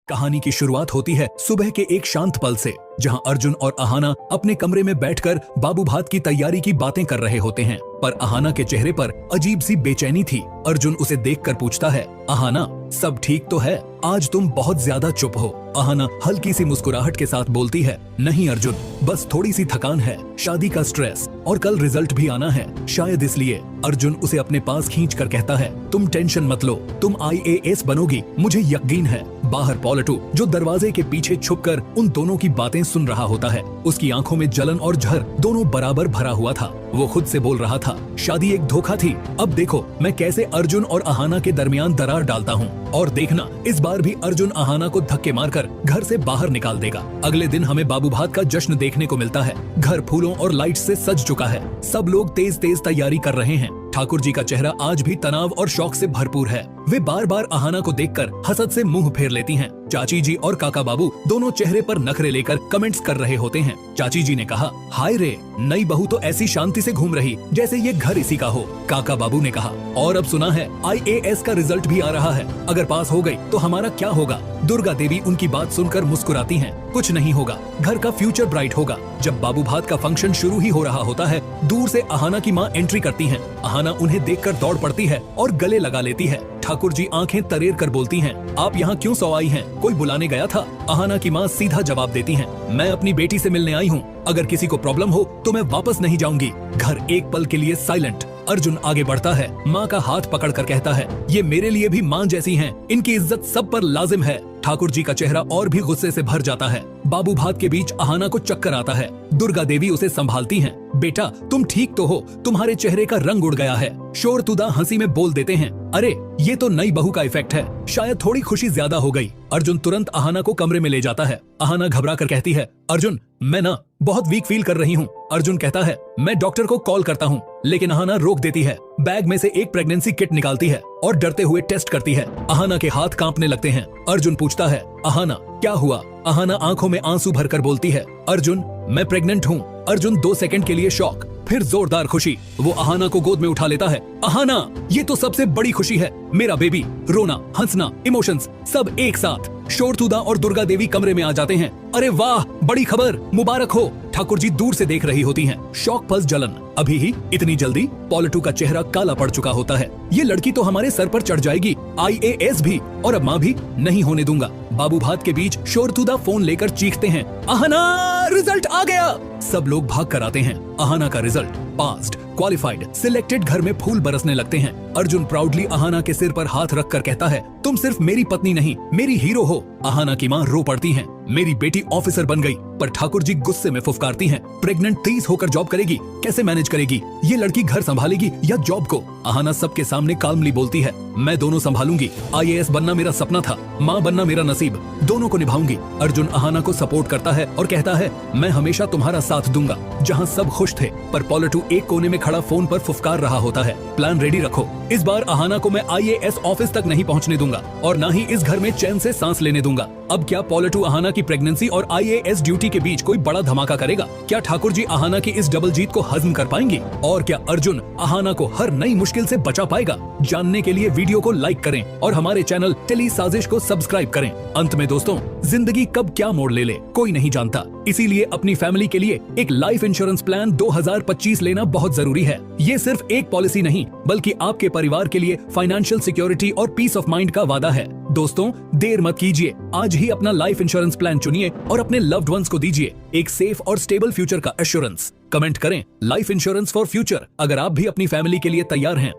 कहानी की शुरुआत होती है सुबह के एक शांत पल से, जहां अर्जुन और अहाना अपने कमरे में बैठकर बाबू भात की तैयारी की बातें कर रहे होते हैं। पर अहाना के चेहरे पर अजीब सी बेचैनी थी। अर्जुन उसे देखकर पूछता है, अहाना सब ठीक तो है? आज तुम बहुत ज्यादा चुप हो। अहाना हल्की सी मुस्कुराहट के साथ बोलती है, नहीं अर्जुन, बस थोड़ी सी थकान है, शादी का स्ट्रेस, और कल रिजल्ट भी आना है, शायद इसलिए। अर्जुन उसे अपने पास खींच कर कहता है, तुम टेंशन मत लो, तुम IAS बनोगी, मुझे यकीन है। बाहर पॉलटू, जो दरवाजे के पीछे छुपकर उन दोनों की बातें सुन रहा होता है, उसकी आंखों में जलन और झर दोनों बराबर भरा हुआ था। वो खुद से बोल रहा था, शादी एक धोखा थी, अब देखो मैं कैसे अर्जुन और अहाना के दरमियान दरार डालता हूँ। और देखना, इस बार भी अर्जुन अहाना को धक्के मारकर घर से बाहर निकाल देगा। अगले दिन हमें बाबू भात का जश्न देखने को मिलता है। घर फूलों और लाइट से सज चुका है। सब लोग तेज तेज तैयारी कर रहे हैं। ठाकुर जी का चेहरा आज भी तनाव और शौक से भरपूर है। वे बार बार अहाना को देखकर हसद से मुंह फेर लेती हैं। चाची जी और काका बाबू दोनों चेहरे पर नखरे लेकर कमेंट्स कर रहे होते हैं। चाची जी ने कहा, हाय रे, नई बहू तो ऐसी शांति से घूम रही जैसे ये घर इसी का हो। काका बाबू ने कहा, और अब सुना है IAS का रिजल्ट भी आ रहा है, अगर पास हो गई तो हमारा क्या होगा? दुर्गा देवी उनकी बात सुनकर मुस्कुराती हैं, कुछ नहीं होगा, घर का फ्यूचर ब्राइट होगा। जब बाबू भात का फंक्शन शुरू ही हो रहा होता है, दूर से अहाना की माँ एंट्री करती हैं। अहाना उन्हें देखकर दौड़ पड़ती है और गले लगा लेती है। ठाकुर जी आंखें तरेर कर बोलती हैं, आप यहाँ क्यों सो आई हैं? कोई बुलाने गया था? अहाना की माँ सीधा जवाब देती हैं, मैं अपनी बेटी से मिलने आई हूँ, अगर किसी को प्रॉब्लम हो तो मैं वापस नहीं जाऊंगी। घर एक पल के लिए साइलेंट। अर्जुन आगे बढ़ता है, माँ का हाथ पकड़कर कहता है, ये मेरे लिए भी माँ जैसी हैं, इनकी इज्जत सब पर लाजिम है। ठाकुर जी का चेहरा और भी गुस्से से भर जाता है। बाबू भात के बीच अहाना को चक्कर आता है। दुर्गा देवी उसे संभालती हैं, बेटा तुम ठीक तो हो? तुम्हारे चेहरे का रंग उड़ गया है। शोरतुदा हंसी में बोल देते हैं, अरे ये तो नई बहू का इफेक्ट है, शायद थोड़ी खुशी ज्यादा हो गई। अर्जुन तुरंत अहाना को कमरे में ले जाता है। अहाना घबरा कर कहती है, अर्जुन मैं ना बहुत वीक फील कर रही हूँ। अर्जुन कहता है, मैं डॉक्टर को कॉल करता हूँ, लेकिन अहाना रोक देती है। बैग में से एक प्रेगनेंसी किट निकालती है और डरते हुए टेस्ट करती है। अहाना के हाथ कांपने लगते हैं। अर्जुन पूछता है, अहाना क्या हुआ? अहाना आंखों में आंसू भरकर बोलती है, अर्जुन मैं प्रेग्नेंट हूँ। अर्जुन 2 सेकंड के लिए शॉक, फिर जोरदार खुशी। वो अहाना को गोद में उठा लेता है। अहाना, ये तो सबसे बड़ी खुशी है, मेरा बेबी। रोना, हंसना, इमोशंस सब एक साथ। शोरतुदा और दुर्गा देवी कमरे में आ जाते हैं। अरे वाह, बड़ी खबर, मुबारक हो। ठाकुर जी दूर से देख रही होती हैं। शौक प्लस जलन। अभी ही इतनी जल्दी? पॉलटू का चेहरा काला पड़ चुका होता है। ये लड़की तो हमारे सर पर चढ़ जाएगी, IAS भी, और अब माँ भी, नहीं होने दूंगा। बाबू भात के बीच शोरतुदा फोन लेकर चीखते हैं, अहाना रिजल्ट आ गया। सब लोग भाग कर आते हैं। अहाना का रिजल्ट पास्ड, क्वालिफाइड, सिलेक्टेड। घर में फूल बरसने लगते हैं। अर्जुन प्राउडली अहाना के सिर पर हाथ रखकर कहता है, तुम सिर्फ मेरी पत्नी नहीं, मेरी हीरो हो। अहाना की माँ रो पड़ती हैं, मेरी बेटी ऑफिसर बन गई। पर ठाकुर जी गुस्से में फुफकारती हैं, प्रेग्नेंट 30 होकर जॉब करेगी, कैसे मैनेज करेगी? ये लड़की घर संभालेगी या जॉब को? अहाना सबके सामने काल्मली बोलती है, मैं दोनों संभालूंगी। IAS बनना मेरा सपना था, माँ बनना मेरा नसीब, दोनों को निभाऊंगी। अर्जुन अहाना को सपोर्ट करता है और कहता है, मैं हमेशा तुम्हारा साथ दूंगा। जहाँ सब खुश थे, पर पॉलटू एक कोने में खड़ा फोन पर फुफकार रहा होता है, प्लान रेडी रखो, इस बार अहाना को मैं IAS ऑफिस तक नहीं पहुँचने दूंगा, और न ही इस घर में चैन से सांस लेने दूंगा। अब क्या पॉलटू अहाना की प्रेगनेंसी और IAS ड्यूटी के बीच कोई बड़ा धमाका करेगा? क्या ठाकुर जी अहाना की इस डबल जीत को हजम कर पाएंगे? और क्या अर्जुन अहाना को हर नई मुश्किल से बचा पाएगा? जानने के लिए वीडियो को लाइक करें और हमारे चैनल टेली साजिश को सब्सक्राइब करें। अंत में दोस्तों, जिंदगी कब क्या मोड़ ले कोई नहीं जानता, इसीलिए अपनी फैमिली के लिए एक लाइफ इंश्योरेंस प्लान 2025 लेना बहुत जरूरी है। ये सिर्फ एक पॉलिसी नहीं, बल्कि आपके परिवार के लिए फाइनेंशियल सिक्योरिटी और पीस ऑफ माइंड का वादा है। दोस्तों, देर मत कीजिए, आज ही अपना लाइफ इंश्योरेंस प्लान चुनिए और अपने लव्ड वंस को दीजिए एक सेफ और स्टेबल फ्यूचर का एश्योरेंस। कमेंट करें लाइफ इंश्योरेंस फॉर फ्यूचर अगर आप भी अपनी फैमिली के लिए तैयार हैं।